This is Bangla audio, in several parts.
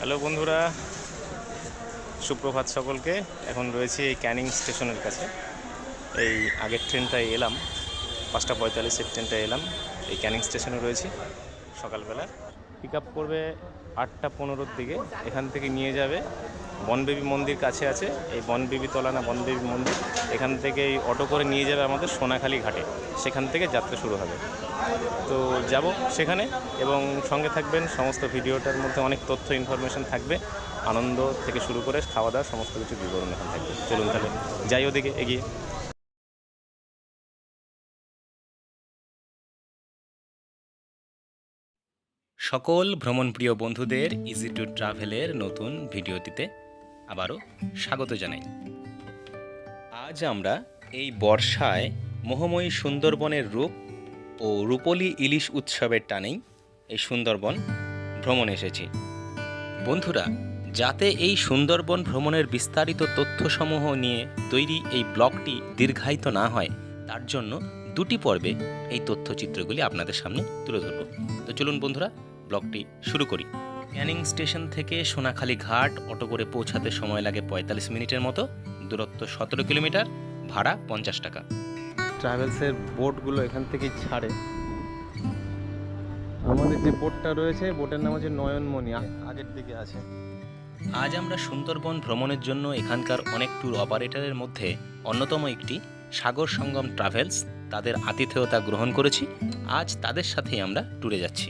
হ্যালো বন্ধুরা, সুপ্রভাত সকলকে। এখন রয়েছি এই ক্যানিং স্টেশনের কাছে। এই আগের ট্রেনটায় এলাম, 5:45-এর ট্রেনটায় এলাম। এই ক্যানিং স্টেশনে রয়েছি সকালবেলা। পিক আপ করবে 8:15-র দিকে। এখান থেকে নিয়ে যাবে বনবেবী মন্দির কাছে আছে, এই বনবেবী তলা না বনবেবী মন্দির। এখান থেকে এই অটো করে নিয়ে যাবে আমাদের সোনাখালি ঘাটে, সেখান থেকে যাত্রা শুরু হবে। তো যাব সেখানে, এবং সঙ্গে থাকবেন। সমস্ত ভিডিওটার মধ্যে অনেক তথ্য ইনফরমেশন থাকবে, আনন্দ থেকে শুরু করে খাওয়া দাওয়া সমস্ত কিছু বিবরণ এখানে থাকবে। চলুন তাহলে যাই ওদিকে এগিয়ে। সকল ভ্রমণপ্রিয় বন্ধুদের ইজি টু ট্রাভেলের নতুন ভিডিওটিতে আবারও স্বাগত জানাই। আজ আমরা এই বর্ষায় মোহময়ী সুন্দরবনের রূপ ও রূপলী ইলিশ উৎসবের টানেই এই সুন্দরবন ভ্রমণে এসেছি। বন্ধুরা, যাতে এই সুন্দরবন ভ্রমণের বিস্তারিত তথ্যসমূহ নিয়ে তৈরি এই ব্লগটি দীর্ঘায়িত না হয়, তার জন্য দুটি পর্বে এই তথ্যচিত্রগুলি আপনাদের সামনে তুলে ধরব। তো চলুন বন্ধুরা, ব্লগটি শুরু করি। ক্যানিং স্টেশন থেকে সোনাখালি ঘাট অটো করে পৌঁছাতে সময় লাগে 45 মিনিটের মতো। দূরত্ব 17 কিলোমিটার, ভাড়া 50 টাকা। ট্রাভেলসের বোটগুলো এখান থেকেই ছাড়ে। আমাদের যে বোটটা রয়েছে, বোটের নাম হচ্ছে নয়নমণি, আগের দিকে আছে। আজ আমরা সুন্দরবন ভ্রমণের জন্য এখানকার অনেক ট্যুর অপারেটরের মধ্যে অন্যতম একটি সাগর সঙ্গম ট্রাভেলস, তাদের আতিথেয়তা গ্রহণ করেছি। আজ তাদের সাথেই আমরা ট্যুরে যাচ্ছি।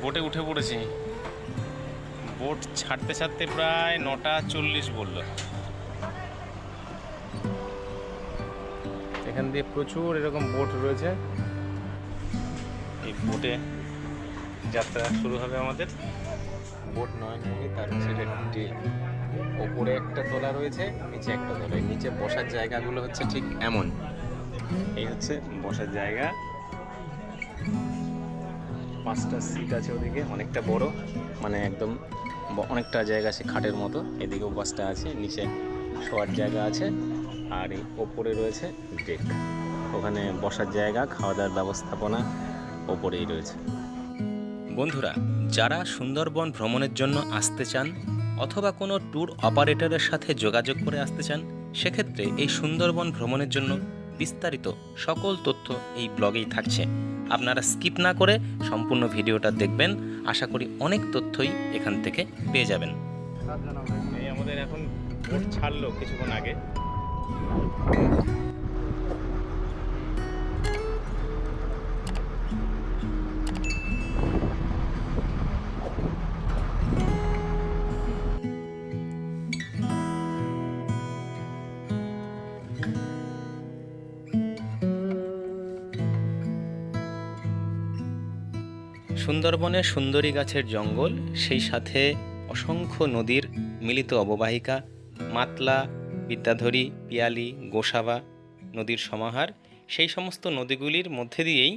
বোটে উঠে পড়েছি। বোট ছাড়তে ছাড়তে প্রায় 9:40 বলল। এখান দিয়ে প্রচুর এরকম বোট রয়েছে। এই বোটে যাত্রা শুরু হবে আমাদের। বোট নয়নমণি, তার হচ্ছে ওপরে একটা তলা রয়েছে, নিচে একটা তলা। নিচে বসার জায়গাগুলো হচ্ছে ঠিক এমন। এই হচ্ছে বসার জায়গা। 5টা সিট আছে ওদিকে, অনেকটা বড়, মানে একদম অনেকটা জায়গা আছে খাটের মতো। এদিকেও 5টা আছে, নিচে শোয়ার জায়গা আছে, আর এই ওপরে রয়েছে ডেক। ওখানে বসার জায়গা, খাওয়া দাওয়ার ব্যবস্থাপনা ওপরেই রয়েছে। বন্ধুরা, যারা সুন্দরবন ভ্রমণের জন্য আসতে চান অথবা কোনো ট্যুর অপারেটরের সাথে যোগাযোগ করে আসতে চান, সেক্ষেত্রে এই সুন্দরবন ভ্রমণের জন্য বিস্তারিত সকল তথ্য এই ব্লগেই থাকছে। আপনারা স্কিপ না করে সম্পূর্ণ ভিডিওটা দেখবেন। আশা করি অনেক তথ্যই এখান থেকে পেয়ে যাবেন। এই আমাদের এখন বোট ছাড়লো কিছুক্ষণ আগে। সুন্দরবনে সুন্দরী গাছের জঙ্গল, সেই সাথে অসংখ্য নদীর মিলিত অববাহিকা, মাতলা, বিদ্যাধরী, পিয়ালি, গোসাবা নদীর সমাহার। সেই সমস্ত নদীগুলির মধ্যে দিয়েই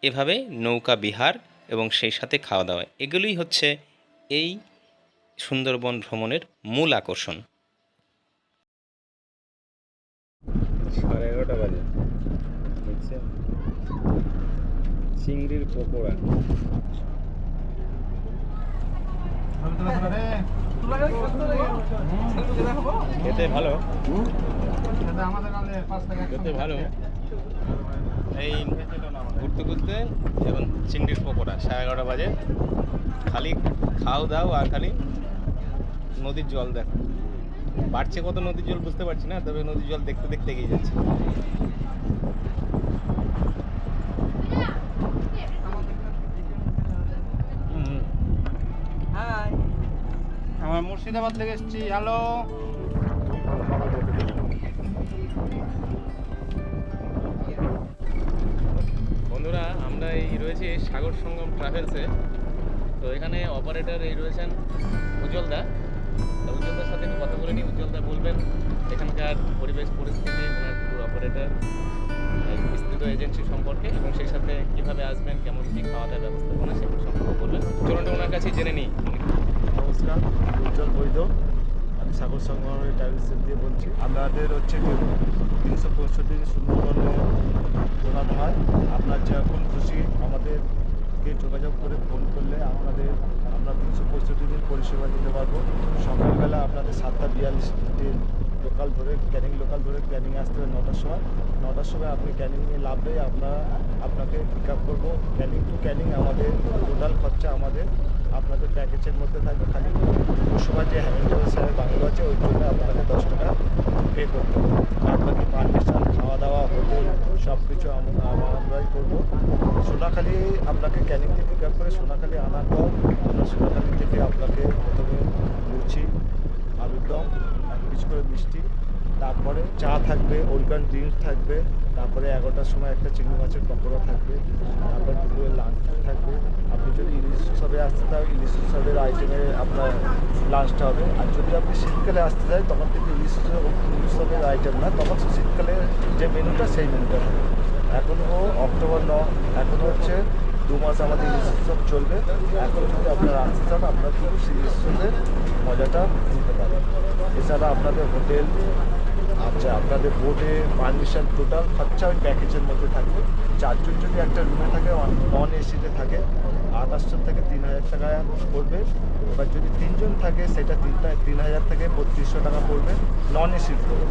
এভাবে নৌকা বিহার এবং সেই সাথে খাওয়া দাওয়া, এগুলোই হচ্ছে এই সুন্দরবন ভ্রমণের মূল আকর্ষণ। 11:30 বাজে, দেখছেন চিংড়ির পকোড়া। খেতে ভালো, খেতে ভালো। এই ঘুরতে ঘুরতে এখন চিংড়ির পকোড়া, 11:30 বাজে। খালি খাও দাও আর খালি নদীর জল দেখো। বাড়ছে কত নদীর জল বুঝতে পারছি না, তবে নদীর জল দেখতে দেখতে এগিয়ে যাচ্ছে। আমরা মুর্শিদাবাদ থেকে এসেছি। হ্যালো বন্ধুরা, আমরা এই রয়েছি সাগর সঙ্গম ট্রাভেলসে। তো এখানে অপারেটর এই রয়েছেন উজ্জ্বলদা। তো উজ্জ্বলদার সাথে একটু কথা বলে নিই। উজ্জ্বলদা বলবেন এখানকার পরিবেশ পরিস্থিতি, ওনার ট্যুর অপারেটর বিস্তৃত এজেন্সি সম্পর্কে, এবং সেই সাথে কীভাবে আসবেন, কেমন কী খাওয়া দাওয়ার ব্যবস্থাপনা সেগুলো সম্পর্কে বলবেন। চলুন ওনার কাছেই জেনে নিই। নমস্কার, উজ্জ্বল বৈদ্য। আমি সাগর সংগ্রহের ট্রাভেলস দিয়ে বলছি। আমাদের হচ্ছে 365 দিন সুন্দরবনে ঘোরানো হয়। আপনার যখন খুশি আমাদেরকে যোগাযোগ করে ফোন করলে আমরা 365 দিন পরিষেবা দিতে পারবো। সকালবেলা আপনাদের 7:42 লোকাল ধরে ক্যানিং আসতে হবে 9টার সময়। 9টার সময় আপনি ক্যানিংয়ে নামলেই আপনাকে পিক আপ করবো। ক্যানিং টু ক্যানিং আমাদের টোটাল খরচা আপনাদের প্যাকেজের মধ্যে থাকবে। খালি পৌরসভা যে হ্যামিল্টন স্যারের বাংলো আছে ওই জন্য আপনাকে 10 টাকা পে করতে হবে। আপনাকে পারমিশন, খাওয়া দাওয়া, হোটেল সব কিছু আমরাই করবো। সোনাখালি আপনাকে ক্যানিং থেকে পিক আপ করে সোনাখালি আনার পর আমরা সোনাখালি থেকে আপনাকে প্রথমে লুচি, আলুর দম, 1 পিস করে মিষ্টি, তারপরে চা থাকবে, ওলকান ড্রিঙ্কস থাকবে, তারপরে 11টার সময় একটা চিংড়ি মাছের পকোড়া থাকবে, তারপর দুপুরে লাঞ্চ থাকবে। আপনি যদি ইলিশ উৎসবে আসতে চান ইলিশ উৎসবের আইটেমে আপনার লাঞ্চটা হবে। আর যদি আপনি শীতকালে আসতে চান তখন কিন্তু ইলিশ উৎসবের আইটেম না, তখন শীতকালে যে মেনুটা সেই মেনুটা হবে। এখনও অক্টোবর 9, এখনও হচ্ছে 2 মাস আমাদের ইলিশ উৎসব চলবে। এখন যদি আপনারা আসতে চান আপনারা কিন্তু সেই ইলিশ উৎসবের মজাটা নিতে পারেন। এছাড়া আপনাদের হোটেল, আচ্ছা আপনাদের বোটে পারমিশন, টোটাল খরচা ওই প্যাকেজের মধ্যে থাকবে। 4 জন যদি একটা রুমে থাকে, নন এসিতে থাকে, 2800 থেকে 3000 টাকা পড়বে। এবার যদি 3 জন থাকে সেটা 3000 থেকে 3200 টাকা পড়বে নন এসির উপরে।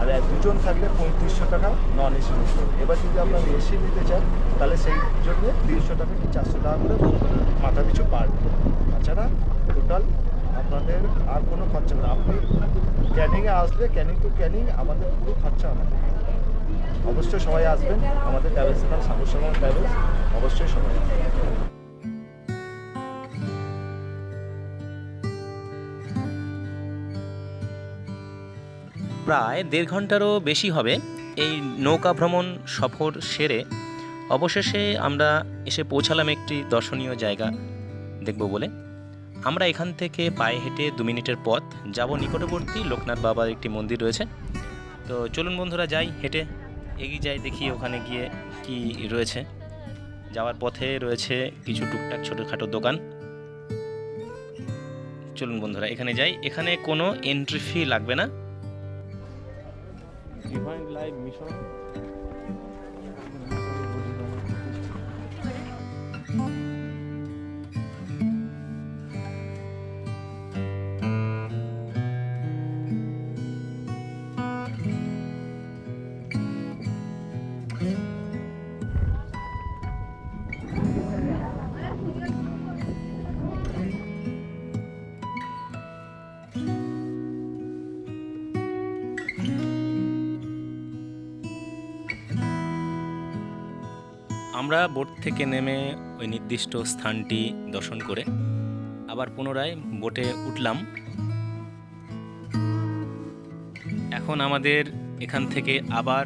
আর 2 জন থাকলে 3500 টাকা নন এসির উপরে। এবার যদি আপনারা এসি নিতে চান তাহলে সেই জন্য 300 টাকা কি 400 টাকা করে মাথা পিছু পারবে। তাছাড়া টোটাল আপনাদের আর কোনো খরচা না। আপনি ক্যানিংয়ে আসলে ক্যানিং টু ক্যানিং আমাদের পুরো খরচা আমাদের। অবশ্যই সবাই আসবেন, আমাদের ট্রাভেলসের নাম সাগর সঙ্গম ট্রাভেলস, অবশ্যই সবাই আসবেন। প্রায় 1.5 ঘন্টারও বেশি হবে এই নৌকা ভ্রমণ সফর সেরে অবশেষে আমরা এসে পৌঁছালাম একটি দর্শনীয় জায়গা দেখব বলে। আমরা এখান থেকে পায়ে হেঁটে 2 মিনিটের পথ যাব নিকটবর্তী লোকনাথ বাবার একটি মন্দির রয়েছে। তো চলুন বন্ধুরা যাই, হেঁটে এগিয়ে যাই, দেখি ওখানে গিয়ে কি রয়েছে। যাওয়ার পথে রয়েছে কিছু টুকটাক ছোটোখাটো দোকান। চলুন বন্ধুরা এখানে যাই। এখানে কোনো এন্ট্রি ফি লাগবে না। ডিভাইন লাইফ মিশন আমরা বোট থেকে নেমে ওই নির্দিষ্ট স্থানটি দর্শন করে আবার পুনরায় বোটে উঠলাম। এখন আমাদের এখান থেকে আবার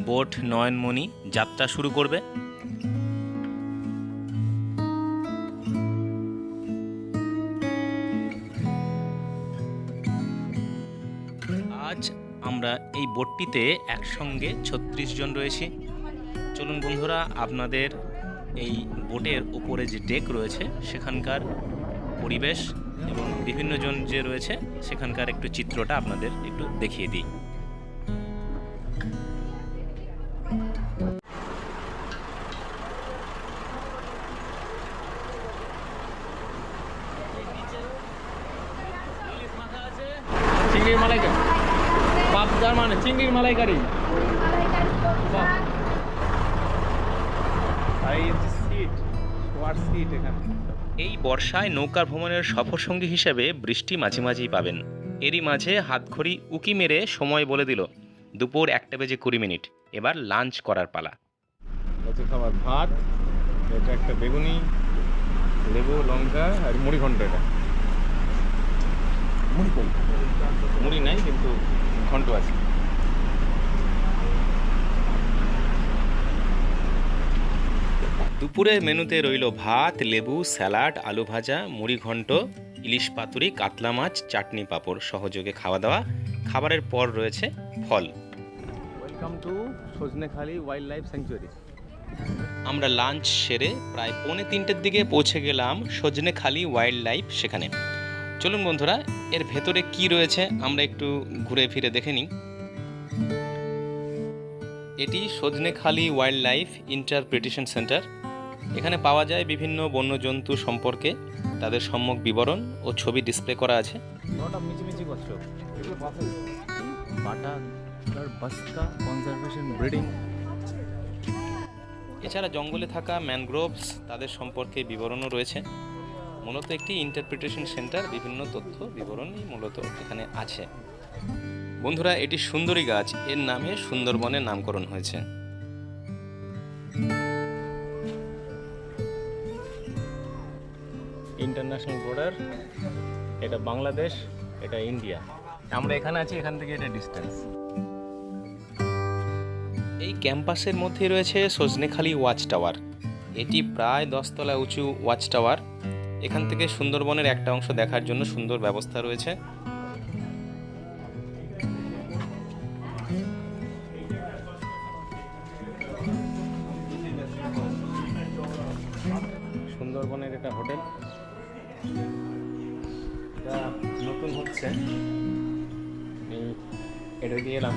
বোট নয়নমণি যাত্রা শুরু করবে। আজ আমরা এই বোটটিতে একসঙ্গে 36 জন রয়েছি। চলুন বন্ধুরা আপনাদের এই বোটের উপরে যে ডেক রয়েছে সেখানকার পরিবেশ এবং বিভিন্ন জন যে রয়েছে সেখানকার একটু চিত্রটা আপনাদের একটু দেখিয়ে দিই। চিংড়ির মালাইকারি, পাবদার মানে চিংড়ির মালাইকারি। এই বর্ষায় নৌকা ভ্রমণের সফর সঙ্গী হিসেবে বৃষ্টি মাঝে মাঝেই পাবেন। এরই মাঝে হাতঘড়ি উকি মেরে সময় বলে দিল দুপুর 1:20 এবার লাঞ্চ করার পালা। হচ্ছে খাবার ভাত, এটা একটা বেগুনি, লেবু, লঙ্কা আর মুড়ি ঘন্ট। এটা মুড়ি নাই কিন্তু ঘন্ট আছে। দুপুরের মেনুতে রইল ভাত, লেবু, স্যালাড, আলু ভাজা, মুড়ি ঘন্ট, ইলিশ পাতুরি, কাতলা মাছ, চাটনি, পাঁপড় সহযোগে খাওয়া দাওয়া। খাবারের পর রয়েছে ফল। ওয়েলকাম টু সজনেখালি ওয়াইল্ড লাইফ স্যাংচুয়ারি। আমরা লাঞ্চ সেরে প্রায় 2:45 দিকে পৌঁছে গেলাম সজনেখালি ওয়াইল্ড লাইফ সেখানে। চলুন বন্ধুরা এর ভেতরে কি রয়েছে আমরা একটু ঘুরে ফিরে দেখে নিই। এটি Sajnekhali wildlife life interpretation centre. এখানে পাওয়া যায় বিভিন্ন বন্যজন্তু সম্পর্কে তাদের সম্যক বিবরণ ও ছবি ডিসপ্লে করা আছে। নটা মিচিমিচি করছো বাটা বাস্কা কনজারভেশন ব্রিডিং। এছাড়া জঙ্গলে থাকা ম্যানগ্রোভস তাদের সম্পর্কে বিবরণও রয়েছে। মূলত একটি ইন্টারপ্রিটেশন সেন্টার, বিভিন্ন তথ্য বিবরণই মূলত এখানে আছে। বন্ধুরা, এটি সুন্দরী গাছ, এর নামে সুন্দরবনের নামকরণ হয়েছে। ইন্টারন্যাশনাল বর্ডার, এটা বাংলাদেশ, এটা ইন্ডিয়া। আমরা এখানে আছি, এখান থেকে এটা ডিস্টেন্স। এই ক্যাম্পাসের মধ্যে রয়েছে সজনেখালি ওয়াচ টাওয়ার। এটি প্রায় 10 তলা উঁচু ওয়াচ টাওয়ার। এখান থেকে সুন্দরবনের একটা অংশ দেখার জন্য সুন্দর ব্যবস্থা রয়েছে। সুন্দরবনের এটা হোটেল, এটা নতুন হচ্ছে। এটা দিয়ে এলাম।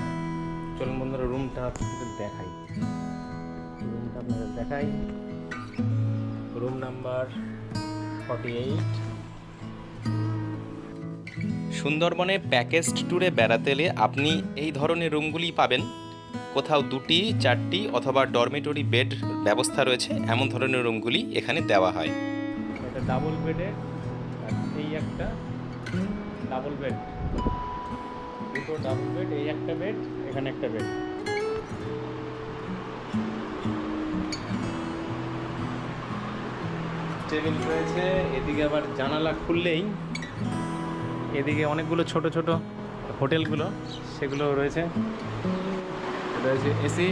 চলুন বন্ধুরা, রুমটা আপনাদের দেখাই। Room number 48। সুন্দরবনে প্যাকেজড ট্যুরে বেড়াতে এলে আপনি এই ধরনের রুমগুলি পাবেন। কোথাও 2টি 4টি অথবা ডরমেটরি বেড ব্যবস্থা রয়েছে, এমন ধরনের রুমগুলি এখানে দেওয়া হয়। এটা ডাবল বেডে, আর এই একটা ডাবল বেড, দুটো ডাবল বেড, এই একটা বেড, এখানে একটা বেড। টেবিল রয়েছে, এদিকে আবার জানালা খুললেই এদিকে অনেকগুলো ছোট ছোট হোটেলগুলো সেগুলো রয়েছে। রয়েছে এসি,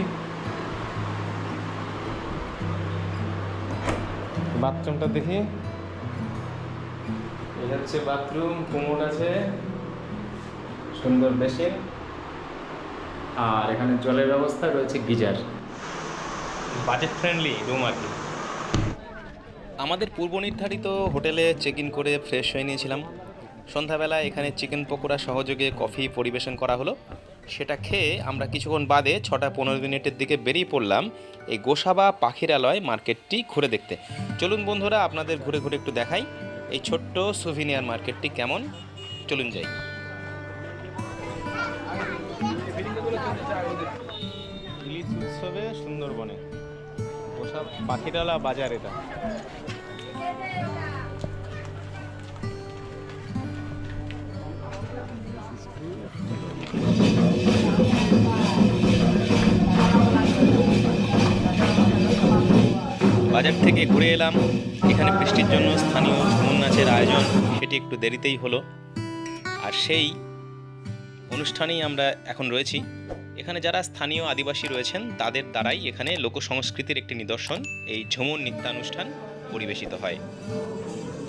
বাথরুমটা দেখি। এটা হচ্ছে বাথরুম, কোমোড আছে, সুন্দর বেসিন, আর এখানে জলের ব্যবস্থা রয়েছে, গিজার। বাজেট ফ্রেন্ডলি রুম আর কি। আমাদের পূর্ব নির্ধারিত হোটেলে চেক ইন করে ফ্রেশ হয়ে নিয়েছিলাম। সন্ধ্যাবেলা এখানে চিকেন পকোড়া সহযোগে কফি পরিবেশন করা হলো। সেটা খেয়ে আমরা কিছুক্ষণ বাদে 6:15 দিকে বেরিয়ে পড়লাম এই গোসাবা পাখিরালয় মার্কেটটি ঘুরে দেখতে। চলুন বন্ধুরা, আপনাদের ঘুরে ঘুরে একটু দেখাই এই ছোট্ট সুভিনিয়ার মার্কেটটি কেমন। চলুন যাই। ইলিশ উৎসবে সুন্দরবনে গোসাবা পাখিরালা বাজার। এটা বাজার থেকে ঘুরে এলাম। এখানে বৃষ্টির জন্য স্থানীয় ঝুমুর নাচের আয়োজন, সেটি একটু দেরিতেই হলো। আর সেই অনুষ্ঠানেই আমরা এখন রয়েছি। এখানে যারা স্থানীয় আদিবাসী রয়েছেন তাদের দ্বারাই এখানে লোকসংস্কৃতির একটি নিদর্শন এই ঝুমুর নৃত্যানুষ্ঠান পরিবেশিত হয়।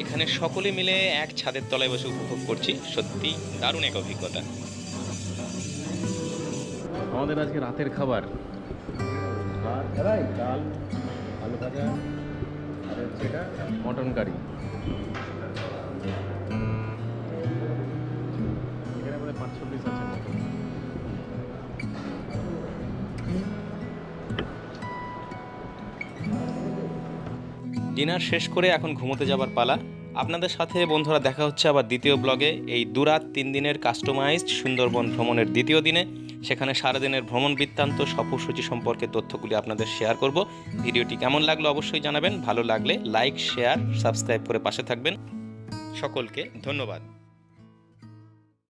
এখানে সকলে মিলে এক ছাদের তলায় বসে উপভোগ করছি, সত্যি দারুণ এক অভিজ্ঞতা। আমাদের আজকে রাতের খাবার ভাত, ডাল, আলু ভাজা, আর হচ্ছে এটা মটন কারি। এখানে আমাদের 500 পিস আছে মটন। ডিনার শেষ করে এখন ঘুমোতে যাবার পালা। আপনাদের সাথে বন্ধুরা দেখা হচ্ছে আবার দ্বিতীয় ব্লগে, এই 2 রাত 3 দিনের কাস্টমাইজড সুন্দরবন ভ্রমণের দ্বিতীয় দিনে। সেখানে সারাদিনের ভ্রমণ বৃত্তান্ত, সফরসূচি সম্পর্কে তথ্যগুলি আপনাদের শেয়ার করব। ভিডিওটি কেমন লাগলো অবশ্যই জানাবেন। ভালো লাগলে লাইক, শেয়ার, সাবস্ক্রাইব করে পাশে থাকবেন। সকলকে ধন্যবাদ।